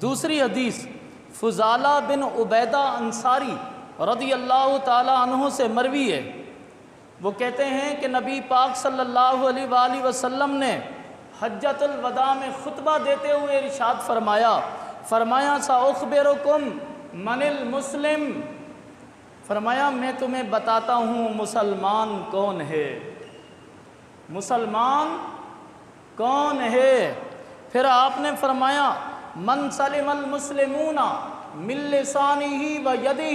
دوسری حدیث فضالہ بن عبیدہ انصاری رضی اللہ تعالی عنہ سے مروی ہے۔ وہ کہتے ہیں کہ نبی پاک صلی اللہ علیہ وآلہ وسلم نے حجۃ الوداع میں خطبہ دیتے ہوئے ارشاد فرمایا ساخبرکم من المسلم، فرمایا میں تمہیں بتاتا ہوں مسلمان کون ہے، مسلمان کون ہے۔ پھر آپ نے فرمایا من سلم المسلمون من لسانہ و یدہ،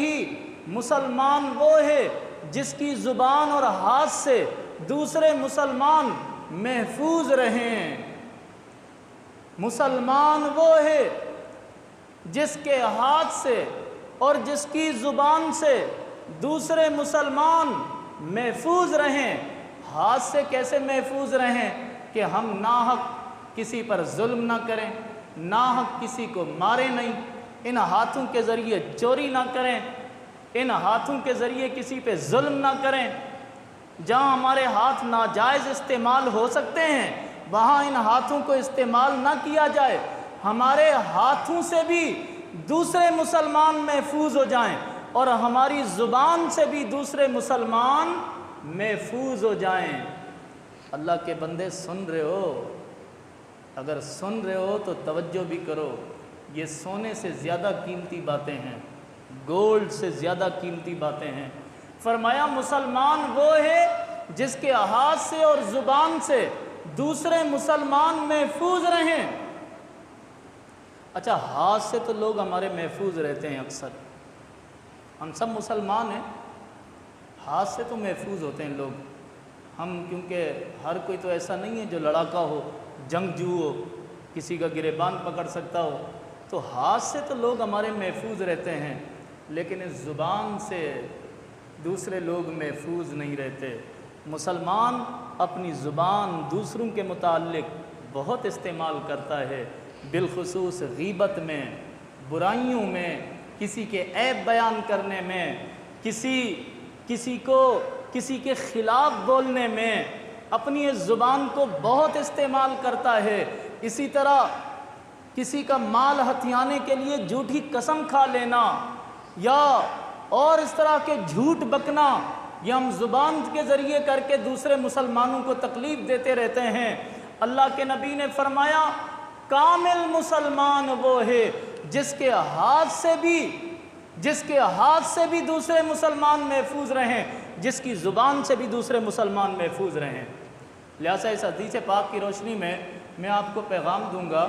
مسلمان وہ ہے جس کی زبان اور ہاتھ سے دوسرے مسلمان محفوظ رہیں، مسلمان وہ ہے جس کے ہاتھ سے اور جس کی زبان سے دوسرے مسلمان محفوظ رہیں۔ ہاتھ سے کیسے محفوظ رہیں؟ کہ ہم ناحق کسی پر ظلم نہ کریں، ناحق کسی کو مارے نہیں، ان ہاتھوں کے ذریعے چوری نہ کریں، ان ہاتھوں کے ذریعے کسی پہ ظلم نہ کریں۔ جہاں ہمارے ہاتھ ناجائز استعمال ہو سکتے ہیں وہاں ان ہاتھوں کو استعمال نہ کیا جائے، ہمارے ہاتھوں سے بھی دوسرے مسلمان محفوظ ہو جائیں اور ہماری زبان سے بھی دوسرے مسلمان محفوظ ہو جائیں۔ اللہ کے بندے سن رہے ہو؟ اگر سن رہے ہو تو توجہ بھی کرو، یہ سونے سے زیادہ قیمتی باتیں ہیں، گولڈ سے زیادہ قیمتی باتیں ہیں۔ فرمایا مسلمان وہ ہے جس کے ہاتھ سے اور زبان سے دوسرے مسلمان محفوظ رہیں۔ اچھا، ہاتھ سے تو لوگ ہمارے محفوظ رہتے ہیں، اکثر ہم سب مسلمان ہیں، ہاتھ سے تو محفوظ ہوتے ہیں لوگ ہم، کیونکہ ہر کوئی تو ایسا نہیں ہے جو لڑاکا ہو، جنگجو ہو، کسی کا گریبان پکڑ سکتا ہو، تو ہاتھ سے تو لوگ ہمارے محفوظ رہتے ہیں، لیکن اس زبان سے دوسرے لوگ محفوظ نہیں رہتے۔ مسلمان اپنی زبان دوسروں کے متعلق بہت استعمال کرتا ہے، بالخصوص غیبت میں، برائیوں میں، کسی کے عیب بیان کرنے میں، کسی کے خلاف بولنے میں اپنی اس زبان کو بہت استعمال کرتا ہے۔ اسی طرح کسی کا مال ہتھیانے کے لیے جھوٹی قسم کھا لینا یا اور اس طرح کے جھوٹ بکنا، یہ ہم زبان کے ذریعے کر کے دوسرے مسلمانوں کو تکلیف دیتے رہتے ہیں۔ اللہ کے نبی نے فرمایا کامل مسلمان وہ ہے جس کے ہاتھ سے بھی دوسرے مسلمان محفوظ رہیں، جس کی زبان سے بھی دوسرے مسلمان محفوظ رہیں۔ لہٰذا اس حدیث پاک کی روشنی میں آپ کو پیغام دوں گا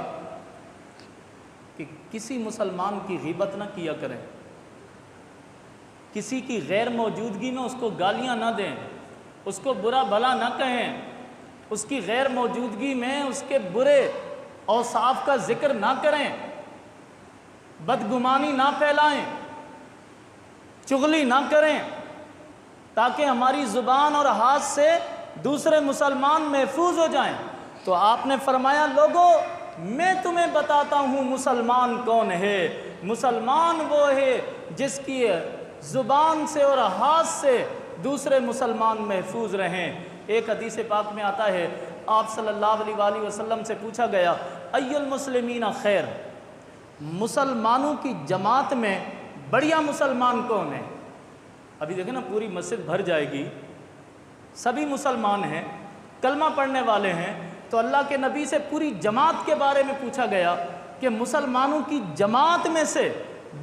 کہ کسی مسلمان کی غیبت نہ کیا کریں، کسی کی غیر موجودگی میں اس کو گالیاں نہ دیں، اس کو برا بھلا نہ کہیں، اس کی غیر موجودگی میں اس کے برے اوصاف کا ذکر نہ کریں، بدگمانی نہ پھیلائیں، چغلی نہ کریں، تاکہ ہماری زبان اور ہاتھ سے دوسرے مسلمان محفوظ ہو جائیں۔ تو آپ نے فرمایا لوگو میں تمہیں بتاتا ہوں مسلمان کون ہے، مسلمان وہ ہے جس کی زبان سے اور ہاتھ سے دوسرے مسلمان محفوظ رہیں۔ ایک حدیث پاک میں آتا ہے، آپ صلی اللہ علیہ وآلہ وسلم سے پوچھا گیا ای المسلمین خیر، مسلمانوں کی جماعت میں بڑھیا مسلمان کون ہے؟ ابھی دیکھیں نا پوری مسجد بھر جائے گی، سبھی مسلمان ہیں، کلمہ پڑھنے والے ہیں، تو اللہ کے نبی سے پوری جماعت کے بارے میں پوچھا گیا کہ مسلمانوں کی جماعت میں سے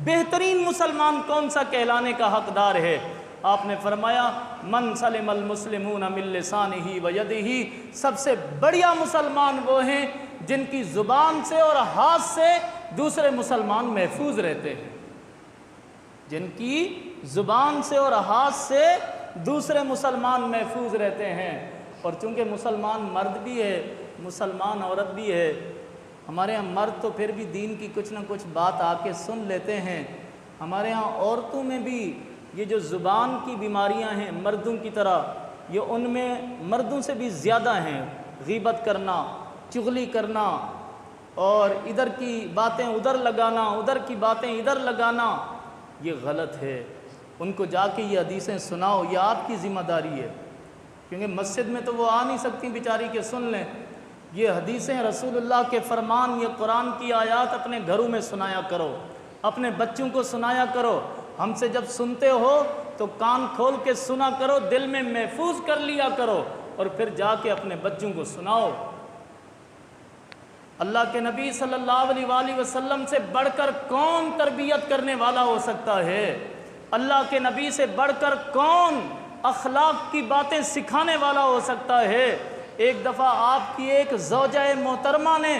بہترین مسلمان کون سا کہلانے کا حقدار ہے؟ آپ نے فرمایا من سلم المسلمون من لسانہ و یدہ، سب سے بڑھیا مسلمان وہ ہیں جن کی زبان سے اور ہاتھ سے دوسرے مسلمان محفوظ رہتے ہیں، جن کی زبان سے اور ہاتھ سے دوسرے مسلمان محفوظ رہتے ہیں۔ اور چونکہ مسلمان مرد بھی ہے، مسلمان عورت بھی ہے، ہمارے ہاں مرد تو پھر بھی دین کی کچھ نہ کچھ بات آ کے سن لیتے ہیں، ہمارے ہاں عورتوں میں بھی یہ جو زبان کی بیماریاں ہیں مردوں کی طرح، یہ ان میں مردوں سے بھی زیادہ ہیں۔ غیبت کرنا، چغلی کرنا اور ادھر کی باتیں ادھر لگانا، ادھر کی باتیں ادھر لگانا، یہ غلط ہے۔ ان کو جا کے یہ حدیثیں سناؤ، یہ آپ کی ذمہ داری ہے، کیونکہ مسجد میں تو وہ آ نہیں سکتی بیچاری کہ سن لیں، یہ حدیثیں رسول اللہ کے فرمان، یہ قرآن کی آیات اپنے گھروں میں سنایا کرو، اپنے بچوں کو سنایا کرو۔ ہم سے جب سنتے ہو تو کان کھول کے سنا کرو، دل میں محفوظ کر لیا کرو، اور پھر جا کے اپنے بچوں کو سناؤ۔ اللہ کے نبی صلی اللہ علیہ وآلہ وسلم سے بڑھ کر کون تربیت کرنے والا ہو سکتا ہے؟ اللہ کے نبی سے بڑھ کر کون اخلاق کی باتیں سکھانے والا ہو سکتا ہے؟ ایک دفعہ آپ کی ایک زوجہ محترمہ نے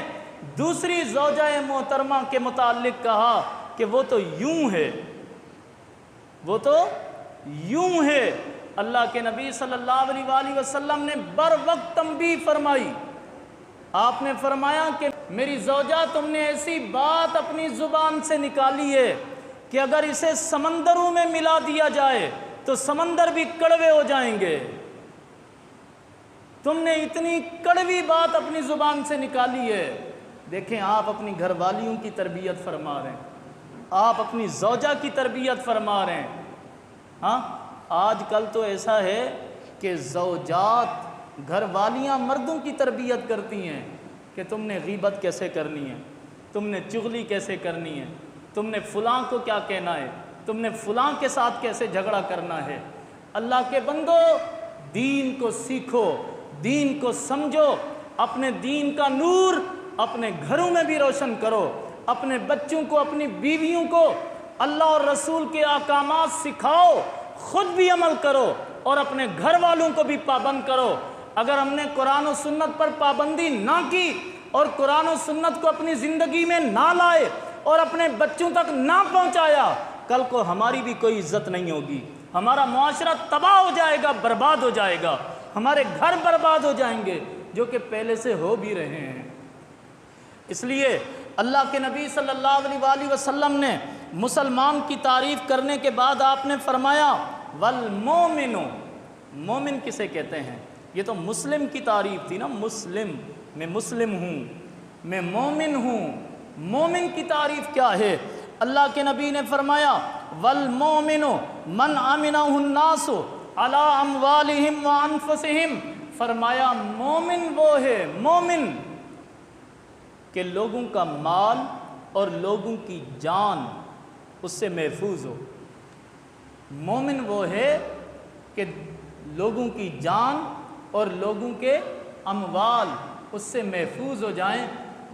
دوسری زوجہ محترمہ کے متعلق کہا کہ وہ تو یوں ہے، وہ تو یوں ہے۔ اللہ کے نبی صلی اللہ علیہ وآلہ وسلم نے بر وقت تنبیہ فرمائی۔ آپ نے فرمایا کہ میری زوجہ تم نے ایسی بات اپنی زبان سے نکالی ہے کہ اگر اسے سمندروں میں ملا دیا جائے تو سمندر بھی کڑوے ہو جائیں گے۔ تم نے اتنی کڑوی بات اپنی زبان سے نکالی ہے۔ دیکھیں، آپ اپنی گھر والیوں کی تربیت فرما رہے ہیں، آپ اپنی زوجہ کی تربیت فرما رہے ہیں۔ ہاں، آج کل تو ایسا ہے کہ زوجات، گھر والیاں مردوں کی تربیت کرتی ہیں کہ تم نے غیبت کیسے کرنی ہے، تم نے چغلی کیسے کرنی ہے، تم نے فلاں کو کیا کہنا ہے، تم نے فلاں کے ساتھ کیسے جھگڑا کرنا ہے۔ اللہ کے بندو، دین کو سیکھو، دین کو سمجھو، اپنے دین کا نور اپنے گھروں میں بھی روشن کرو، اپنے بچوں کو، اپنی بیویوں کو اللہ اور رسول کے احکامات سکھاؤ، خود بھی عمل کرو اور اپنے گھر والوں کو بھی پابند کرو۔ اگر ہم نے قرآن و سنت پر پابندی نہ کی اور قرآن و سنت کو اپنی زندگی میں نہ لائے اور اپنے بچوں تک نہ پہنچایا، کل کو ہماری بھی کوئی عزت نہیں ہوگی، ہمارا معاشرہ تباہ ہو جائے گا، برباد ہو جائے گا، ہمارے گھر برباد ہو جائیں گے، جو کہ پہلے سے ہو بھی رہے ہیں۔ اس لیے اللہ کے نبی صلی اللہ علیہ وآلہ وسلم نے مسلمان کی تعریف کرنے کے بعد آپ نے فرمایا والمومن، مومن کسے کہتے ہیں؟ یہ تو مسلم کی تعریف تھی نا، مسلم، میں مسلم ہوں، میں مومن ہوں۔ مومن کی تعریف کیا ہے؟ اللہ کے نبی نے فرمایا والمومن من امنہ الناس علی اموالہم وانفسہم، فرمایا مومن وہ ہے، مومن کہ لوگوں کا مال اور لوگوں کی جان اس سے محفوظ ہو۔ مومن وہ ہے کہ لوگوں کی جان اور لوگوں کے اموال اس سے محفوظ ہو جائیں،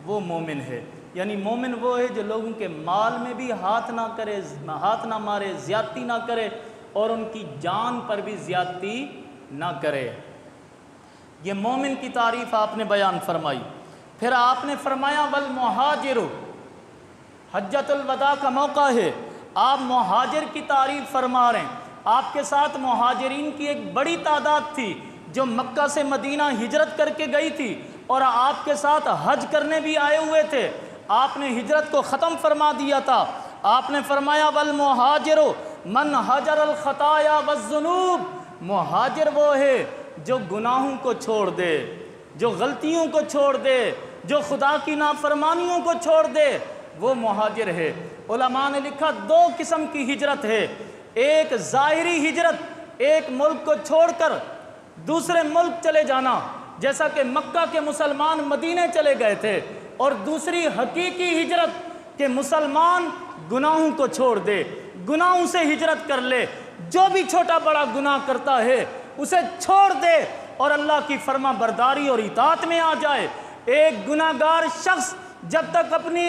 وہ مومن ہے۔ یعنی مومن وہ ہے جو لوگوں کے مال میں بھی ہاتھ نہ کرے، ہاتھ نہ مارے، زیادتی نہ کرے، اور ان کی جان پر بھی زیادتی نہ کرے۔ یہ مومن کی تعریف آپ نے بیان فرمائی۔ پھر آپ نے فرمایا والمہاجر، حجۃ الوداع کا موقع ہے، آپ مہاجر کی تعریف فرما رہے ہیں۔ آپ کے ساتھ مہاجرین کی ایک بڑی تعداد تھی جو مکہ سے مدینہ ہجرت کر کے گئی تھی اور آپ کے ساتھ حج کرنے بھی آئے ہوئے تھے۔ آپ نے ہجرت کو ختم فرما دیا تھا۔ آپ نے فرمایا والمہاجر من ہجر الخطایا والذنوب، مہاجر وہ ہے جو گناہوں کو چھوڑ دے، جو غلطیوں کو چھوڑ دے، جو خدا کی نافرمانیوں کو چھوڑ دے، وہ مہاجر ہے۔ علماء نے لکھا دو قسم کی ہجرت ہے، ایک ظاہری ہجرت، ایک ملک کو چھوڑ کر دوسرے ملک چلے جانا، جیسا کہ مکہ کے مسلمان مدینے چلے گئے تھے، اور دوسری حقیقی ہجرت کہ مسلمان گناہوں کو چھوڑ دے، گناہوں سے ہجرت کر لے، جو بھی چھوٹا بڑا گناہ کرتا ہے اسے چھوڑ دے اور اللہ کی فرما برداری اور اطاعت میں آ جائے۔ ایک گناہگار شخص جب تک اپنی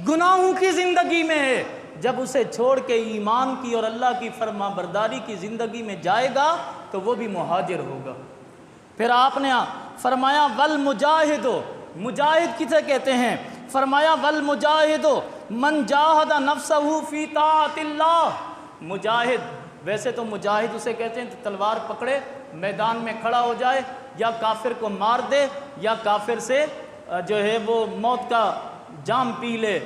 گناہوں کی زندگی میں ہے، جب اسے چھوڑ کے ایمان کی اور اللہ کی فرما برداری کی زندگی میں جائے گا تو وہ بھی مہاجر ہوگا۔ پھر آپ نے فرمایا والمجاہد، مجاہد کسے کہتے ہیں؟ فرمایا والمجاہد من جاہد نفسہ فی طاعت اللہ، مجاہد، ویسے تو مجاہد اسے کہتے ہیں تو تلوار پکڑے میدان میں کھڑا ہو جائے، یا کافر کو مار دے، یا کافر سے جو ہے وہ موت کا جام پی لے،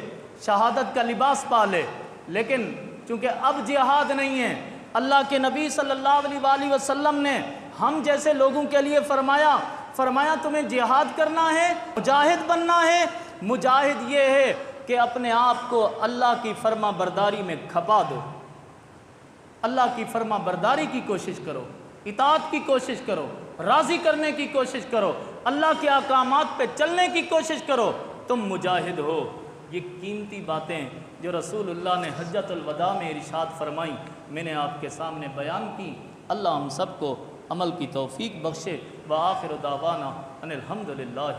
شہادت کا لباس پا لے۔ لیکن چونکہ اب جہاد نہیں ہے، اللہ کے نبی صلی اللہ علیہ وآلہ وسلم نے ہم جیسے لوگوں کے لیے فرمایا تمہیں جہاد کرنا ہے، مجاہد بننا ہے۔ مجاہد یہ ہے کہ اپنے آپ کو اللہ کی فرما برداری میں کھپا دو، اللہ کی فرما برداری کی کوشش کرو، اطاعت کی کوشش کرو، راضی کرنے کی کوشش کرو، اللہ کے احکامات پہ چلنے کی کوشش کرو، تم مجاہد ہو۔ یہ قیمتی باتیں جو رسول اللہ نے حجۃ الوداع میں ارشاد فرمائیں، میں نے آپ کے سامنے بیان کی۔ اللہ ہم سب کو عمل کی توفیق بخشے۔ وآخر دعوانا ان الحمدللہ۔